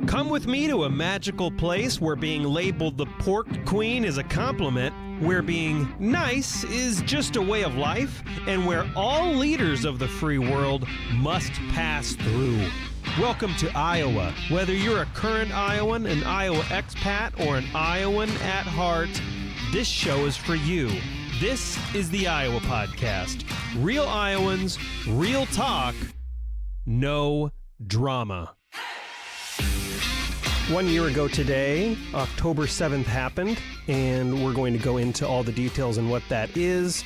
Come with me to a magical place where being labeled the pork queen is a compliment, where being nice is just a way of life, and where all leaders of the free world must pass through. Welcome to Iowa. Whether you're a current Iowan, an Iowa expat, or an Iowan at heart, this show is for you. This is the Iowa Podcast. Real Iowans, real talk, no drama. 1 year ago today, October 7th happened, and we're going to go into all the details and what that is.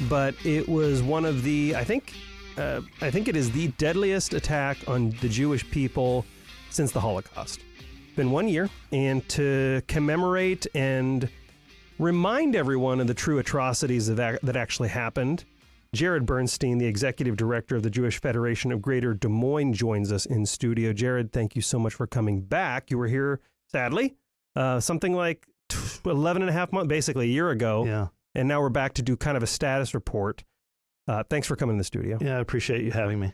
But it was one of the, I think it is the deadliest attack on the Jewish people since the Holocaust. It's been 1 year, and to commemorate and remind everyone of the true atrocities that actually happened, Jarad Bernstein, the executive director of the Jewish Federation of Greater Des Moines, joins us in studio. Jarad, thank you so much for coming back. You were here, sadly, something like 11 and a half months, basically a year ago. Yeah. And now we're back to do kind of a status report. Thanks for coming to the studio. Yeah, I appreciate you having me.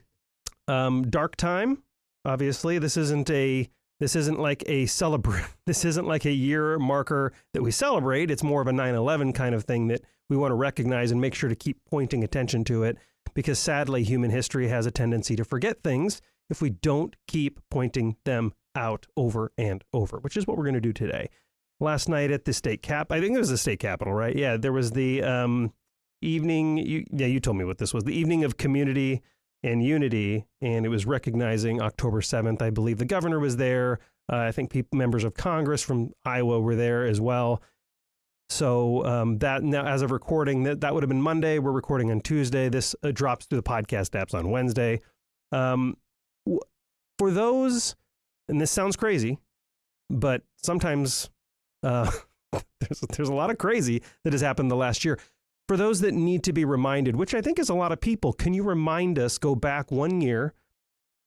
Dark time, obviously. This isn't like a year marker that we celebrate. It's more of a 9/11 kind of thing that we want to recognize and make sure to keep pointing attention to it, because sadly, human history has a tendency to forget things if we don't keep pointing them out over and over, which is what we're going to do today. Last night at the I think it was the state capitol, right? Yeah, there was the evening. You told me what this was. The evening of community and unity, and it was recognizing October 7th. I believe the governor was there. I think members of Congress from Iowa were there as well. So that now, as of recording, that would have been Monday. We're recording on Tuesday. This drops through the podcast apps on Wednesday. For those, and this sounds crazy, but sometimes there's a lot of crazy that has happened the last year. For those that need to be reminded, which I think is a lot of people, can you remind us, go back 1 year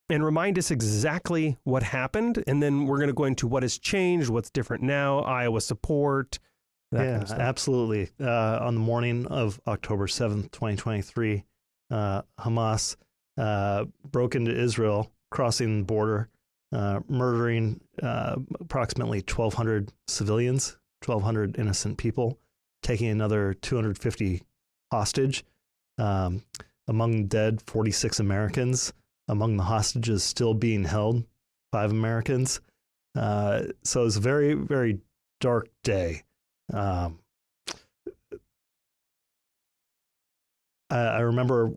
and remind us exactly what happened? And then we're going to go into what has changed, what's different now, Iowa support. Yeah, absolutely. On the morning of October 7th, 2023, Hamas broke into Israel, crossing the border, murdering approximately 1,200 civilians, 1,200 innocent people, taking another 250 hostage. Among the dead, 46 Americans. Among the hostages still being held, 5 Americans. So it was a very, very dark day. I remember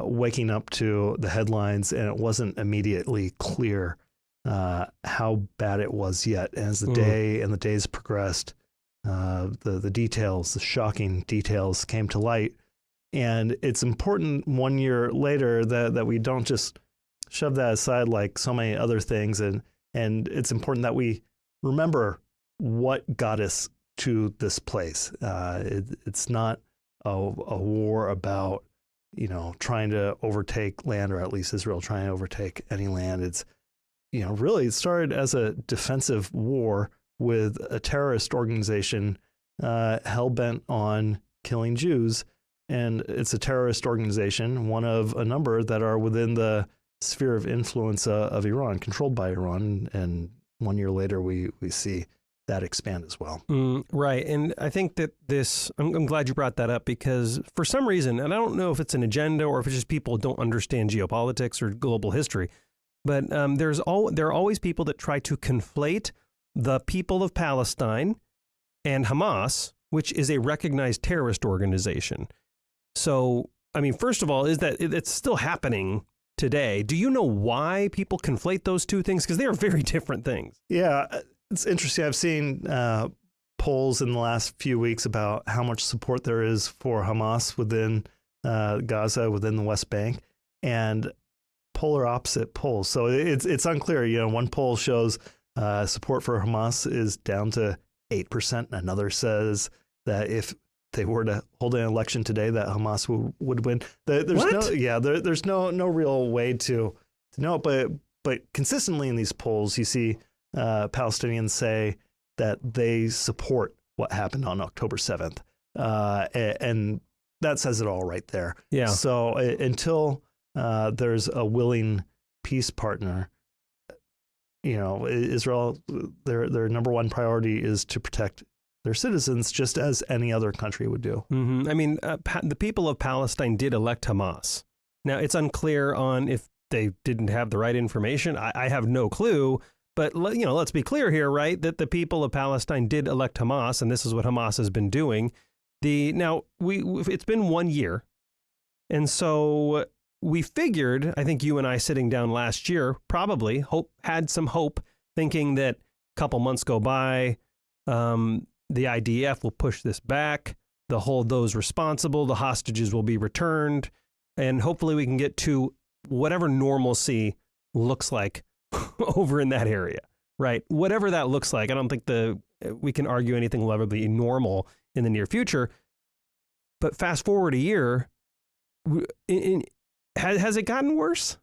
waking up to the headlines, and it wasn't immediately clear how bad it was yet. As the day and the days progressed, the details, the shocking details came to light. And it's important 1 year later that we don't just shove that aside like so many other things. And it's important that we remember what got us to this place. It's not a war about, trying to overtake land, or at least Israel trying to overtake any land. It's, really it started as a defensive war with a terrorist organization hell-bent on killing Jews. And it's a terrorist organization, one of a number that are within the sphere of influence of Iran, controlled by Iran. And 1 year later, we see that expand as well. Right. And I think that I'm glad you brought that up, because for some reason, and I don't know if it's an agenda or if it's just people don't understand geopolitics or global history, but there are always people that try to conflate the people of Palestine and Hamas, which is a recognized terrorist organization. So, I mean, first of all, is that it's still happening today. Do you know why people conflate those two things? Because they are very different things. Yeah, it's interesting. I've seen polls in the last few weeks about how much support there is for Hamas within Gaza, within the West Bank, and polar opposite polls. So it's unclear. One poll shows support for Hamas is down to 8%, and another says that if they were to hold an election today, that Hamas would win. There's no real way to know it, but consistently in these polls, you see Palestinians say that they support what happened on October 7th. And that says it all right there. Yeah. So until there's a willing peace partner, Israel, their number one priority is to protect their citizens, just as any other country would do. Mm-hmm. I mean, the people of Palestine did elect Hamas. Now, it's unclear on if they didn't have the right information. I have no clue. But, let's be clear here, right, that the people of Palestine did elect Hamas, and this is what Hamas has been doing. It's been 1 year. And so we figured, I think you and I sitting down last year probably had some hope, thinking that a couple months go by, the IDF will push this back, they'll hold those responsible, the hostages will be returned, and hopefully we can get to whatever normalcy looks like over in that area, right? Whatever that looks like. I don't think we can argue anything will ever be normal in the near future. But fast forward a year, has it gotten worse?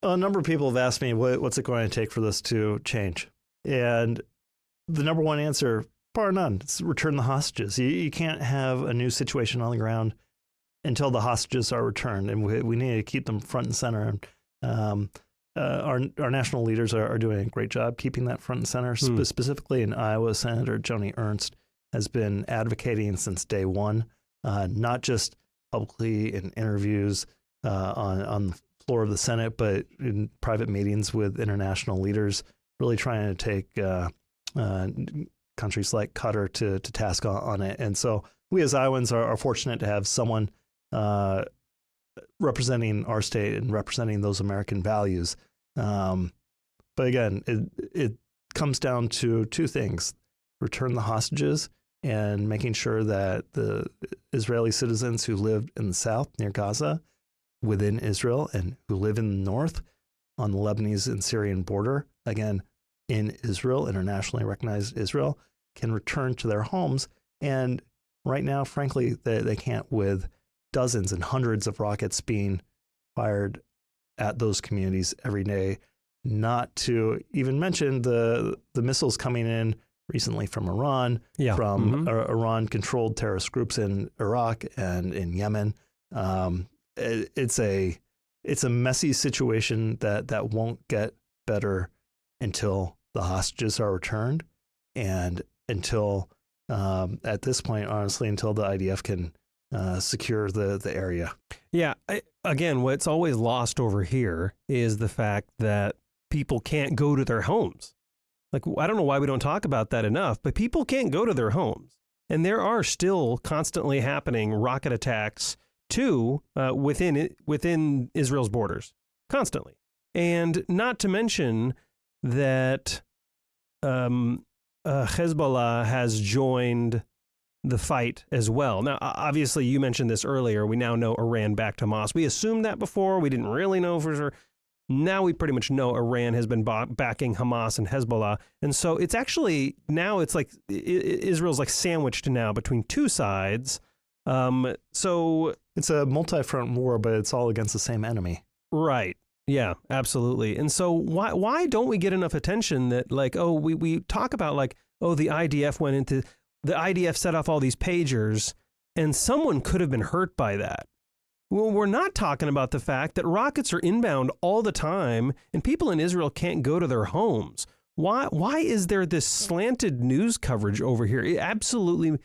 A number of people have asked me, what's it going to take for this to change? And the number one answer, bar none, it's return the hostages. You can't have a new situation on the ground until the hostages are returned, and we need to keep them front and center. And our national leaders are doing a great job keeping that front and center. Specifically in Iowa, Senator Joni Ernst has been advocating since day one, not just publicly in interviews on the floor of the Senate, but in private meetings with international leaders, really trying to take countries like Qatar to task on it. And so we as Iowans are fortunate to have someone representing our state and representing those American values. But again, it comes down to two things: return the hostages and making sure that the Israeli citizens who live in the south near Gaza, within Israel, and who live in the north on the Lebanese and Syrian border, again, in Israel, internationally recognized Israel, can return to their homes. And right now, frankly, they can't, with dozens and hundreds of rockets being fired at those communities every day, not to even mention the missiles coming in recently from Iran, from Iran-controlled terrorist groups in Iraq and in Yemen. It's a messy situation that won't get better until the hostages are returned, and until at this point, honestly, until the IDF can secure the area. Yeah. Again, what's always lost over here is the fact that people can't go to their homes. Like, I don't know why we don't talk about that enough, but people can't go to their homes. And there are still constantly happening rocket attacks within Israel's borders, constantly. And not to mention that Hezbollah has joined the fight as well. Now, obviously, you mentioned this earlier. We now know Iran backed Hamas. We assumed that before. We didn't really know for sure. Now we pretty much know Iran has been backing Hamas and Hezbollah. And so it's actually, now it's like Israel's like sandwiched now between two sides. So it's a multi-front war, but it's all against the same enemy. Right. Yeah, absolutely. And so why don't we get enough attention that, like, oh, we talk about, like, oh, the IDF set off all these pagers and someone could have been hurt by that. Well, we're not talking about the fact that rockets are inbound all the time and people in Israel can't go to their homes. Why is there this slanted news coverage over here? Absolutely.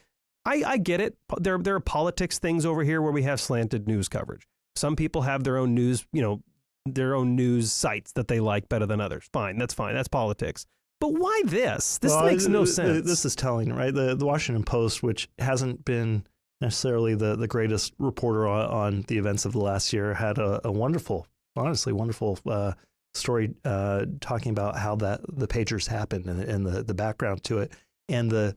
I get it. There are politics things over here where we have slanted news coverage. Some people have their own news, their own news sites that they like better than others. Fine. That's politics. But why this? This makes no sense. This is telling, right? The Washington Post, which hasn't been necessarily the greatest reporter on the events of the last year, had a wonderful, honestly wonderful story talking about how the pagers happened and the background to it and the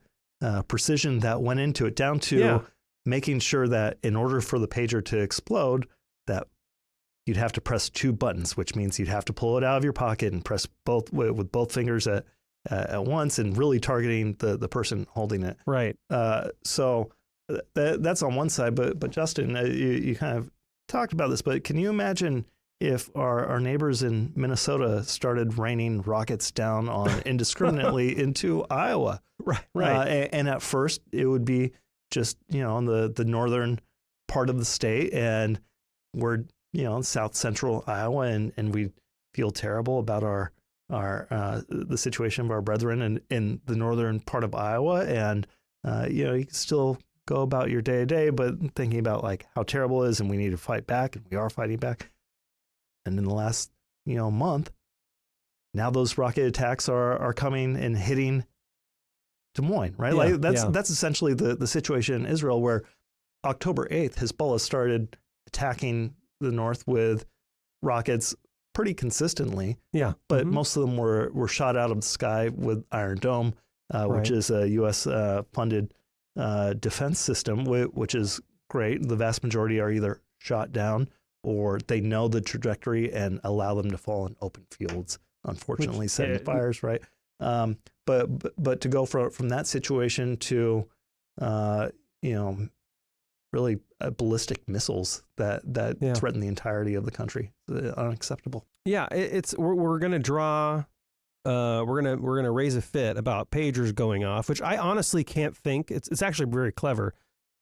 precision that went into it, down to making sure that in order for the pager to explode, that you'd have to press two buttons, which means you'd have to pull it out of your pocket and press both with both fingers at once, and really targeting the person holding it. Right. So that's on one side. But Justin, you kind of talked about this, but can you imagine if our neighbors in Minnesota started raining rockets down on indiscriminately into Iowa? Right. And at first it would be just, on the northern part of the state, and we're, south central Iowa, and we feel terrible about our the situation of our brethren in the northern part of Iowa, and you know, you can still go about your day to day, but thinking about like how terrible it is, and we need to fight back, and we are fighting back. And in the last month, now those rocket attacks are coming and hitting Des Moines, right? Yeah, like that's essentially the situation in Israel, where October 8th, Hezbollah started attacking the north with rockets pretty consistently. Yeah. But most of them were shot out of the sky with Iron Dome, which is a U.S. Funded defense system, which is great. The vast majority are either shot down or they know the trajectory and allow them to fall in open fields, unfortunately, setting fires, right? But to go from that situation to, really ballistic missiles that threaten the entirety of the country, unacceptable. Yeah, we're going to draw. We're gonna raise a fit about pagers going off, which I honestly can't think. It's actually very clever.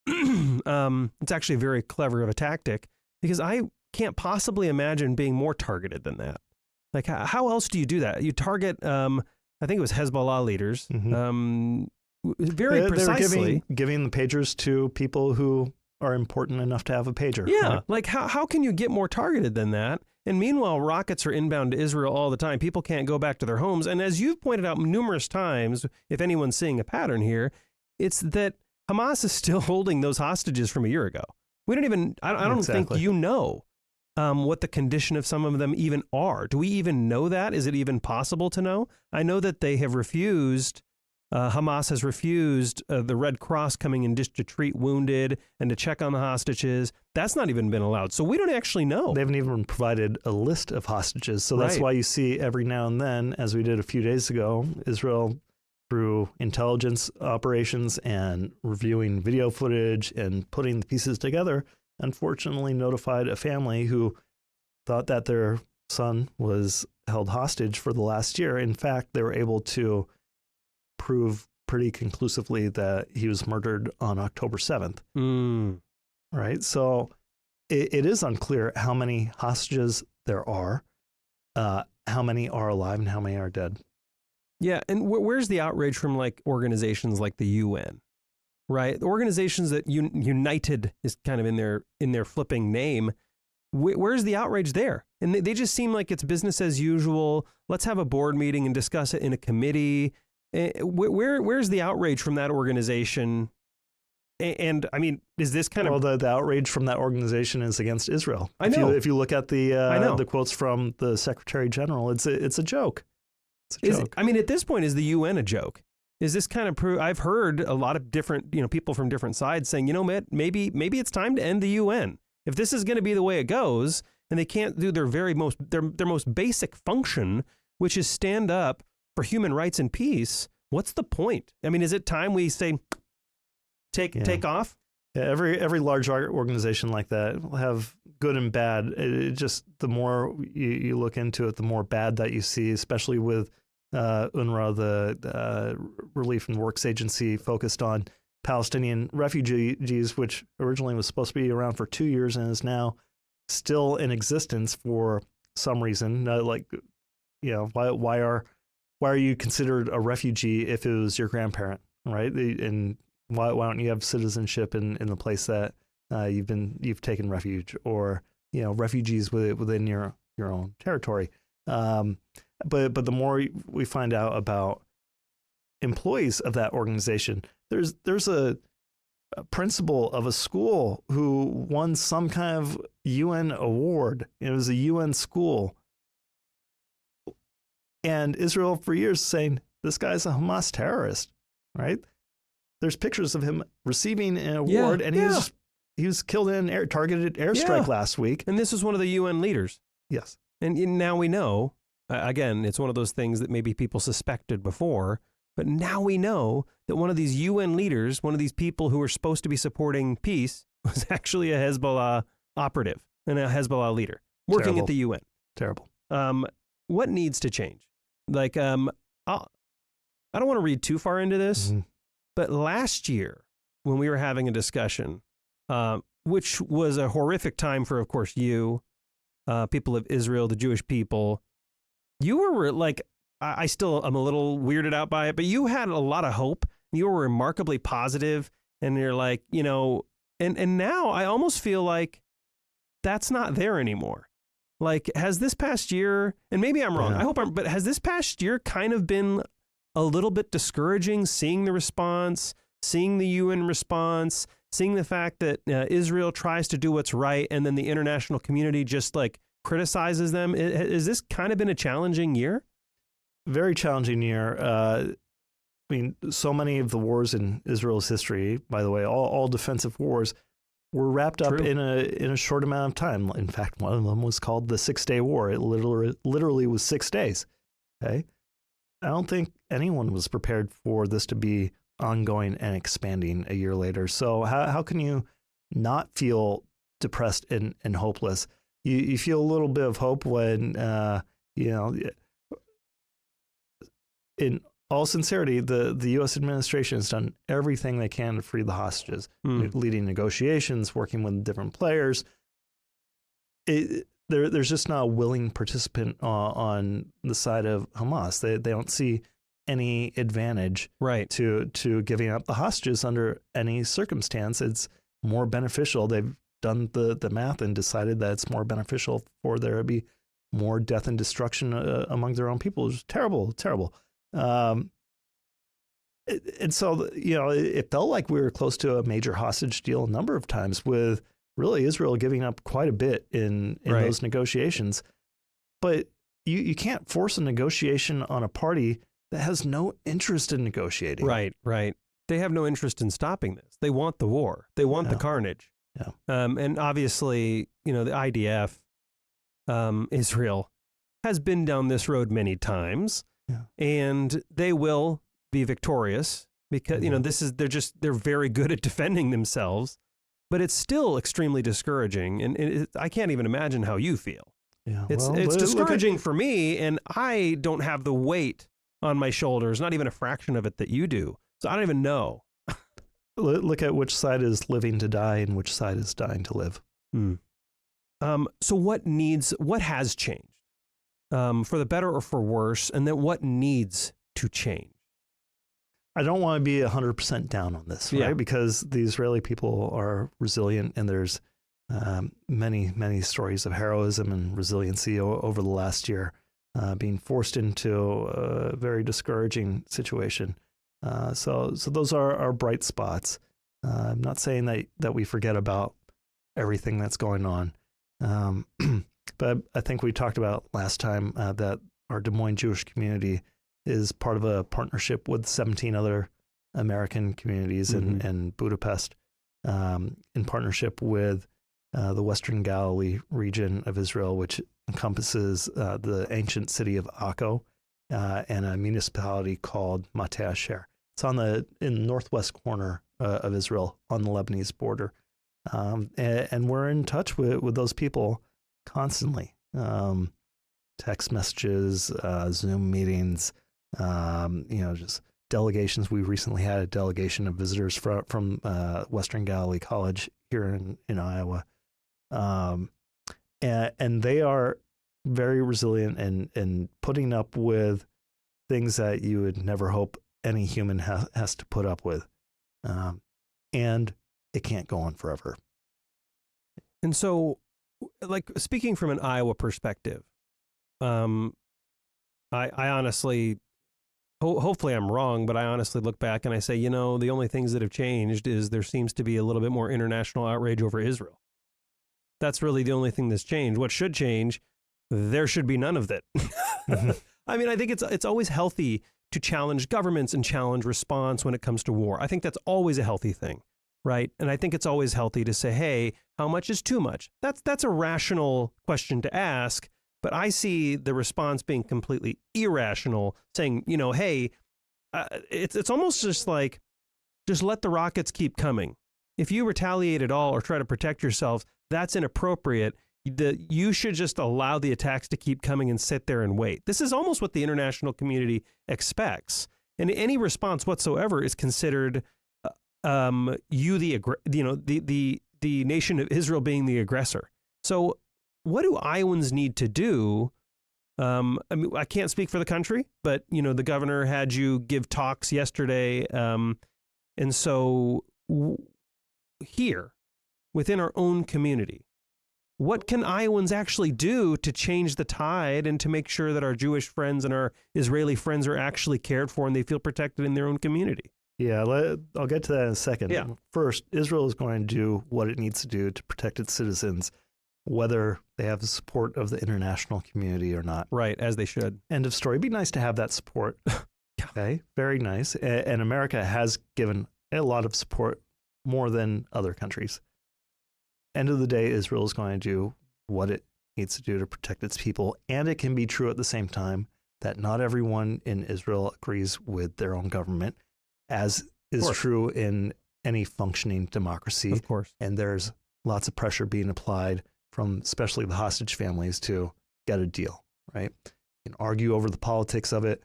It's actually very clever of a tactic, because I can't possibly imagine being more targeted than that. Like, how else do you do that? You target, I think it was Hezbollah leaders, very precisely. They're giving the pagers to people who are important enough to have a pager. Yeah, right? like how can you get more targeted than that? And meanwhile, rockets are inbound to Israel all the time. People can't go back to their homes. And as you've pointed out numerous times, if anyone's seeing a pattern here, it's that Hamas is still holding those hostages from a year ago. We don't even, I don't think you know what the condition of some of them even are. Do we even know that? Is it even possible to know? I know that they have refused, Hamas has refused the Red Cross coming in just to treat wounded and to check on the hostages. That's not even been allowed. So we don't actually know. They haven't even provided a list of hostages. So that's why you see every now and then, as we did a few days ago, Israel, through intelligence operations and reviewing video footage and putting the pieces together, unfortunately notified a family who thought that their son was held hostage for the last year. In fact, they were able to prove pretty conclusively that he was murdered on October 7th. Right? So it is unclear how many hostages there are, how many are alive and how many are dead. Yeah, and where's the outrage from like organizations like the UN, right? The organizations that United is kind of in their flipping name. Where's the outrage there? And they just seem like it's business as usual. Let's have a board meeting and discuss it in a committee. Where's the outrage from that organization? And I mean, is this kind of... Well, the outrage from that organization is against Israel. I know. If you look at the quotes from the Secretary General, it's a joke. It's a joke. I mean, at this point, is the UN a joke? Is this kind of I've heard a lot of different, people from different sides saying, maybe it's time to end the UN. If this is going to be the way it goes, and they can't do their most basic function, which is stand up for human rights and peace, what's the point? I mean, is it time we say, take off? Yeah, every large organization like that will have good and bad. It just, the more you look into it, the more bad that you see, especially with UNRWA, the Relief and Works Agency focused on Palestinian refugees, which originally was supposed to be around for 2 years and is now still in existence for some reason. Why are you considered a refugee if it was your grandparent, right? And why don't you have citizenship in the place that you've taken refuge, or refugees within your own territory? But the more we find out about employees of that organization, there's a principal of a school who won some kind of UN award. It was a UN school. And Israel for years saying, this guy's a Hamas terrorist, right? There's pictures of him receiving an award, and he was killed in an targeted airstrike last week. And this was one of the UN leaders. Yes. And now we know, again, it's one of those things that maybe people suspected before, but now we know that one of these UN leaders, one of these people who were supposed to be supporting peace, was actually a Hezbollah operative and a Hezbollah leader working at the UN. Terrible. What needs to change? Like, I don't want to read too far into this, but last year when we were having a discussion, which was a horrific time for, of course, you, people of Israel, the Jewish people, you were like I still am a little weirded out by it, but you had a lot of hope. You were remarkably positive, and you're like, and now I almost feel like that's not there anymore. Like, has this past year, and maybe I'm wrong, but has this past year kind of been a little bit discouraging, seeing the response, seeing the UN response, seeing the fact that Israel tries to do what's right, and then the international community just like criticizes them? Has this kind of been a challenging year? Very challenging year. I mean, so many of the wars in Israel's history, by the way, all defensive wars, were wrapped up in a short amount of time. In fact, one of them was called the 6-Day War. It literally was 6 days. Okay, I don't think anyone was prepared for this to be ongoing and expanding a year later. So how can you not feel depressed and hopeless? You feel a little bit of hope when in all sincerity, the U.S. administration has done everything they can to free the hostages, leading negotiations, working with different players. There's just not a willing participant on the side of Hamas. They don't see any advantage to giving up the hostages under any circumstance. It's more beneficial. They've done the math and decided that it's more beneficial for there to be more death and destruction among their own people. It's terrible, terrible. And so, it felt like we were close to a major hostage deal a number of times, with really Israel giving up quite a bit in those negotiations. But you can't force a negotiation on a party that has no interest in negotiating. Right. They have no interest in stopping this. They want the war. They want the carnage. Yeah. And obviously, the IDF, Israel, has been down this road many times. Yeah. And they will be victorious because, they're very good at defending themselves, but it's still extremely discouraging. And I can't even imagine how you feel. Yeah. It's discouraging for me, and I don't have the weight on my shoulders, not even a fraction of it that you do. So I don't even know. Look at which side is living to die and which side is dying to live. So what has changed? For the better or for worse, and then what needs to change? I don't want to be 100% down on this, right? Because the Israeli people are resilient, and there's many, many stories of heroism and resiliency over the last year, being forced into a very discouraging situation. So those are our bright spots. I'm not saying that we forget about everything that's going on. But I think we talked about last time that our Des Moines Jewish community is part of a partnership with 17 other American communities in Budapest, in partnership with the Western Galilee region of Israel, which encompasses the ancient city of Akko and a municipality called Mate Asher. It's in the northwest corner of Israel on the Lebanese border. And we're in touch with those people constantly. Text messages, Zoom meetings, just delegations. We recently had a delegation of visitors from Western Galilee College here in Iowa. And they are very resilient and putting up with things that you would never hope any human has to put up with. And it can't go on forever. And so, like, speaking from an Iowa perspective, I honestly, hopefully I'm wrong, but I honestly look back and I say, the only things that have changed is there seems to be a little bit more international outrage over Israel. That's really the only thing that's changed. What should change? There should be none of that. I mean, I think it's always healthy to challenge governments and challenge response when it comes to war. I think that's always a healthy thing, right? And I think it's always healthy to say, hey, how much is too much? That's a rational question to ask. But I see the response being completely irrational, saying, hey, it's almost just like, just let the rockets keep coming. If you retaliate at all or try to protect yourselves, that's inappropriate. You should just allow the attacks to keep coming and sit there and wait. This is almost what the international community expects. And any response whatsoever is considered the nation of Israel being the aggressor. So what do Iowans need to do I mean, I can't speak for the country, but the governor had you give talks yesterday, and so here, within our own community, what can Iowans actually do to change the tide and to make sure that our Jewish friends and our Israeli friends are actually cared for and they feel protected in their own community? Yeah, I'll get to that in a second. Yeah. First, Israel is going to do what it needs to do to protect its citizens, whether they have the support of the international community or not. Right, as they should. End of story. It'd be nice to have that support. Okay, very nice. And America has given a lot of support, more than other countries. End of the day, Israel is going to do what it needs to do to protect its people. And it can be true at the same time that not everyone in Israel agrees with their own government, as is true in any functioning democracy. Of course. And there's lots of pressure being applied from especially the hostage families to get a deal, right? You can argue over the politics of it,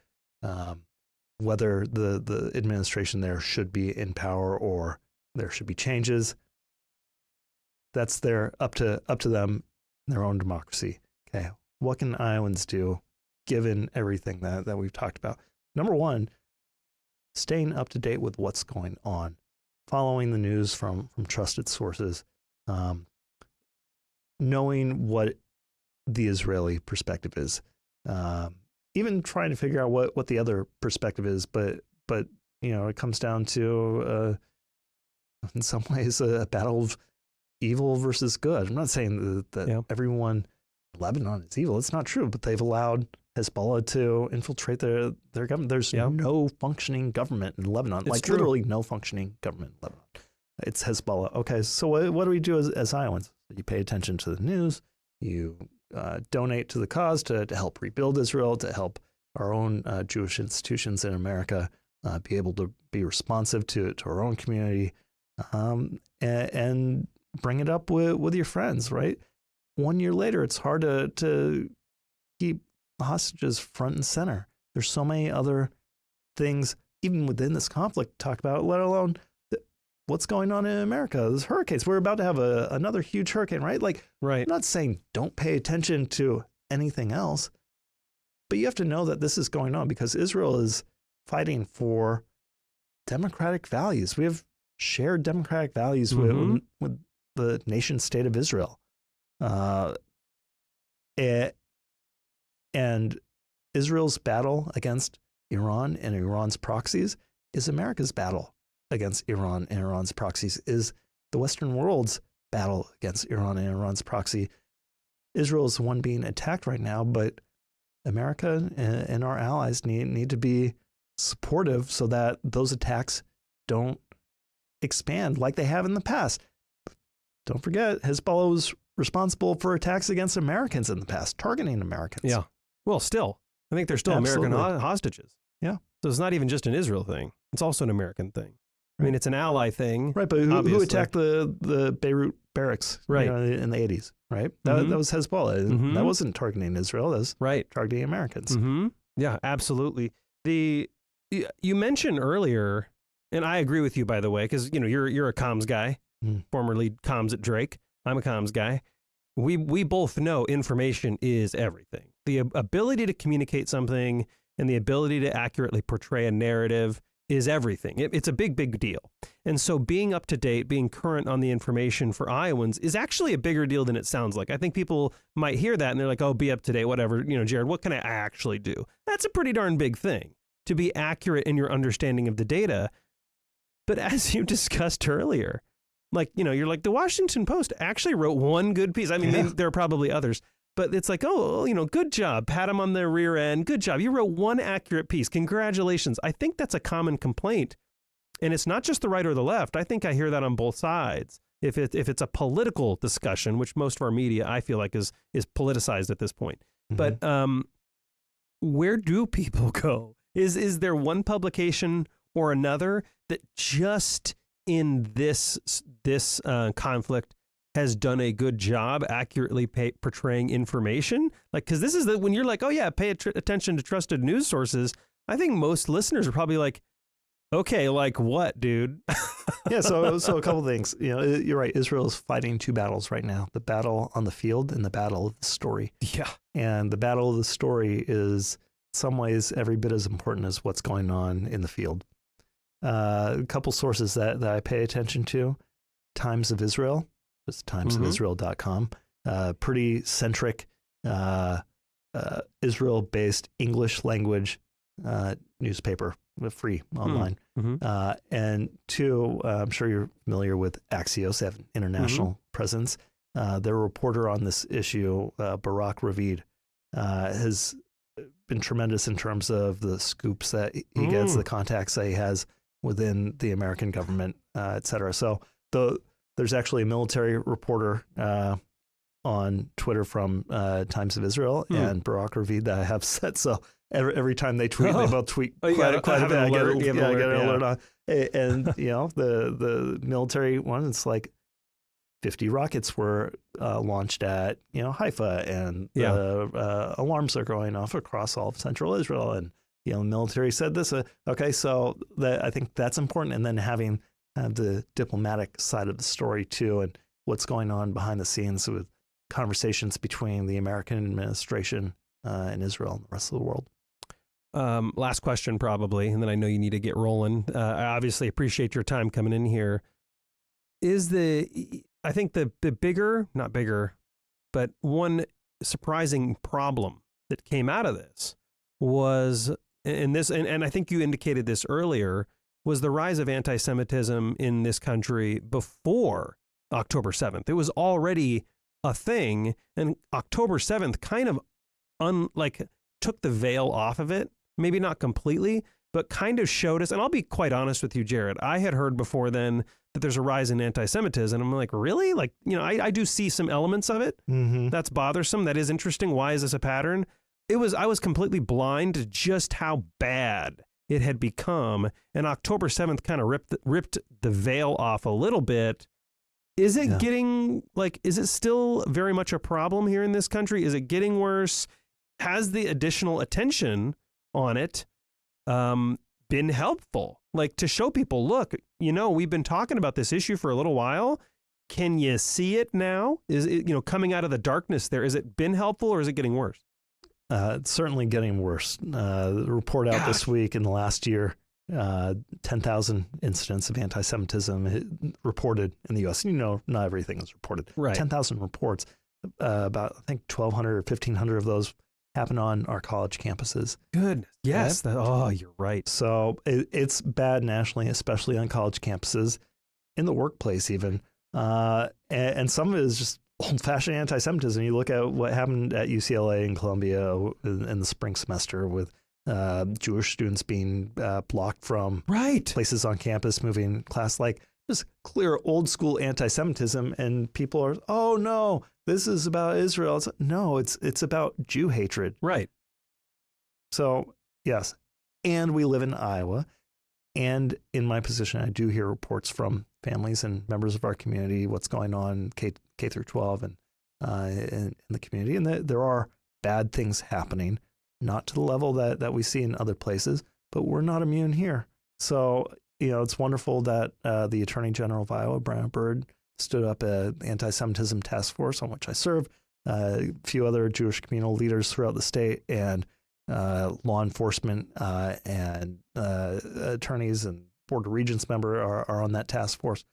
whether the administration there should be in power or there should be changes. That's up to them, their own democracy. Okay, what can Iowans do given everything that we've talked about? Number one, staying up to date with what's going on, following the news from trusted sources, knowing what the Israeli perspective is, even trying to figure out what the other perspective is. But it comes down to in some ways a battle of evil versus good. I'm not saying that everyone in Lebanon is evil. It's not true, but they've allowed Hezbollah to infiltrate their government. There's no functioning government in Lebanon. It's true. Literally no functioning government in Lebanon. It's Hezbollah. Okay, so what do we do as Iowans? You pay attention to the news. You donate to the cause to help rebuild Israel, to help our own Jewish institutions in America be able to be responsive to our own community, and bring it up with your friends, right? 1 year later, it's hard to keep hostages front and center. There's so many other things, even within this conflict, to talk about, let alone what's going on in America. There's hurricanes. We're about to have another huge hurricane, right? Right. I'm not saying don't pay attention to anything else, but you have to know that this is going on because Israel is fighting for democratic values. We have shared democratic values with the nation state of Israel. And Israel's battle against Iran and Iran's proxies is America's battle against Iran and Iran's proxies, is the Western world's battle against Iran and Iran's proxy. Israel is the one being attacked right now, but America and our allies need to be supportive so that those attacks don't expand like they have in the past. Don't forget, Hezbollah was responsible for attacks against Americans in the past, targeting Americans. Yeah. Well, still, I think they're still American hostages. Yeah. So it's not even just an Israel thing. It's also an American thing. I mean, it's an ally thing. Right, but who attacked the Beirut barracks in the 80s, right? That was Hezbollah. That wasn't targeting Israel. That was targeting Americans. Yeah, absolutely. You mentioned earlier, and I agree with you, by the way, because you're a comms guy, formerly comms at Drake. I'm a comms guy. We both know information is everything. The ability to communicate something and the ability to accurately portray a narrative is everything. It's a big, big deal. And so being up to date, being current on the information for Iowans is actually a bigger deal than it sounds like. I think people might hear that and they're like, oh, be up to date, whatever. Jared, what can I actually do? That's a pretty darn big thing, to be accurate in your understanding of the data. But as you discussed earlier, you're like, the Washington Post actually wrote one good piece. I mean, maybe there are probably others, but it's like, oh, good job. Pat them on the rear end. Good job. You wrote one accurate piece. Congratulations. I think that's a common complaint. And it's not just the right or the left. I think I hear that on both sides. If it's a political discussion, which most of our media, I feel like, is politicized at this point. But where do people go? Is there one publication or another that just in this conflict has done a good job accurately portraying information? Because this is when you're like, oh yeah, pay attention to trusted news sources. I think most listeners are probably like, Okay, like what, dude? Yeah, so a couple things. You're right. Israel is fighting two battles right now: the battle on the field and the battle of the story. Yeah. And the battle of the story is, in some ways, every bit as important as what's going on in the field. A couple sources that I pay attention to: Times of Israel, it's timesofisrael.com. Pretty centric, Israel-based English language newspaper, free online. And two, I'm sure you're familiar with Axios, they have an international presence. Their reporter on this issue, Barak Ravid, has been tremendous in terms of the scoops that he gets, the contacts that he has within the American government, et cetera. So there's actually a military reporter on Twitter from Times of Israel and Barak Ravid that I have set. So every time they tweet, they both tweet quite a bit. I get an alert on. And, the military one, it's like 50 rockets were launched at, Haifa, and alarms are going off across all of central Israel. And, the military said this. Okay, so I think that's important. And then having the diplomatic side of the story too, and what's going on behind the scenes with conversations between the American administration and Israel and the rest of the world. Last question probably, and then I know you need to get rolling. I obviously appreciate your time coming in here. I think the bigger, not bigger, but one surprising problem that came out of this was, and I think you indicated this earlier, was the rise of anti-Semitism in this country before October 7th. It was already a thing, and October 7th kind of took the veil off of it. Maybe not completely, but kind of showed us. And I'll be quite honest with you, Jarad. I had heard before then that there's a rise in anti-Semitism. And I'm like, really? I do see some elements of it. That's bothersome. That is interesting. Why is this a pattern? I was completely blind to just how bad it had become. And October 7th kind of ripped the veil off a little bit. Is it is it still very much a problem here in this country? Is it getting worse? Has the additional attention on it been helpful? To show people, look, we've been talking about this issue for a little while. Can you see it now? Is it, coming out of the darkness there? Is it been helpful or is it getting worse? It's certainly getting worse. The report out this week in the last year, 10,000 incidents of anti-Semitism reported in the U.S. Not everything is reported. Right. 10,000 reports. About, I think, 1,200 or 1,500 of those happen on our college campuses. Good. Yes. You're right. So it's bad nationally, especially on college campuses, in the workplace even. And some of it is just old-fashioned anti-Semitism. You look at what happened at UCLA and Columbia in the spring semester with Jewish students being blocked from places on campus, moving class, just clear old school anti-Semitism, and people are, oh no, this is about Israel. No, it's about Jew hatred. Right. So yes, and we live in Iowa, and in my position, I do hear reports from families and members of our community, what's going on K through 12 and in the community, and there are bad things happening, not to the level that we see in other places, but we're not immune here. So, it's wonderful that the Attorney General of Iowa, Brian Byrd, stood up an anti-Semitism task force on which I serve, a few other Jewish communal leaders throughout the state, and law enforcement and attorneys and Board of Regents member are on that task force.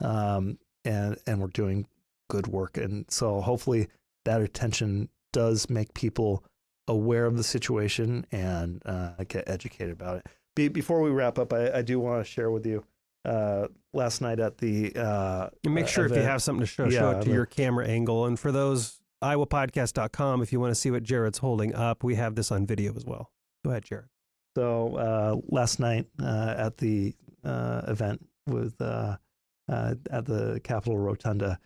And we're doing good work. And so hopefully that attention does make people aware of the situation and get educated about it. Before we wrap up, I do want to share with you last night at the make sure event, if you have something to show it to your camera angle. And for those, iowapodcast.com, if you want to see what Jarad's holding up, we have this on video as well. Go ahead, Jarad. So last night at the event with at the Capitol Rotunda,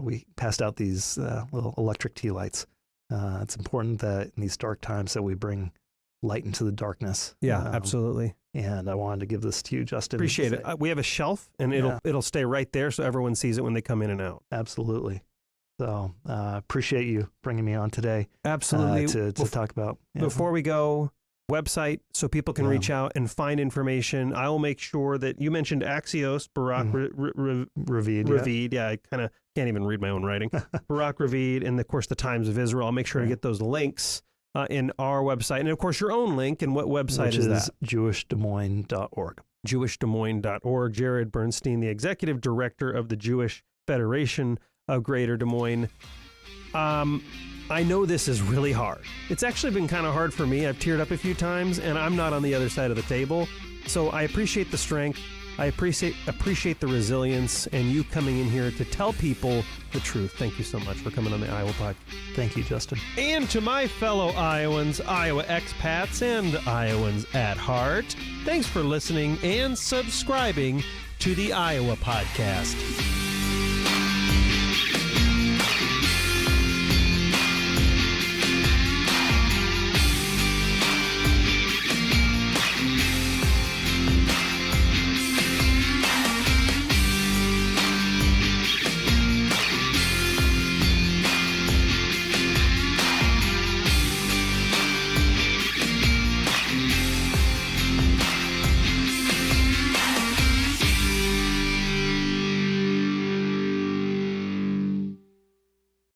we passed out these little electric tea lights. It's important that in these dark times that we bring light into the darkness. Yeah, absolutely. And I wanted to give this to you, Justin. Appreciate it. We have a shelf, and it'll stay right there so everyone sees it when they come in and out. Absolutely. So appreciate you bringing me on today. Absolutely. To talk about. Before we go, website so people can reach out and find information. I will make sure that you mentioned Axios, Barak Ravid. Yeah, I kind of can't even read my own writing. Barak Ravid, and of course the Times of Israel. I'll make sure to get those links in our website. And of course your own link. And what website is that? JewishDesMoines.org. JewishDesMoines.org. Jarad Bernstein, the executive director of the Jewish Federation of Greater Des Moines. I know this is really hard. It's actually been kind of hard for me. I've teared up a few times, and I'm not on the other side of the table. So I appreciate the strength. I appreciate the resilience, and you coming in here to tell people the truth. Thank you so much for coming on the Iowa Pod. Thank you, Justin. And to my fellow Iowans, Iowa expats, and Iowans at heart, thanks for listening and subscribing to the Iowa Podcast.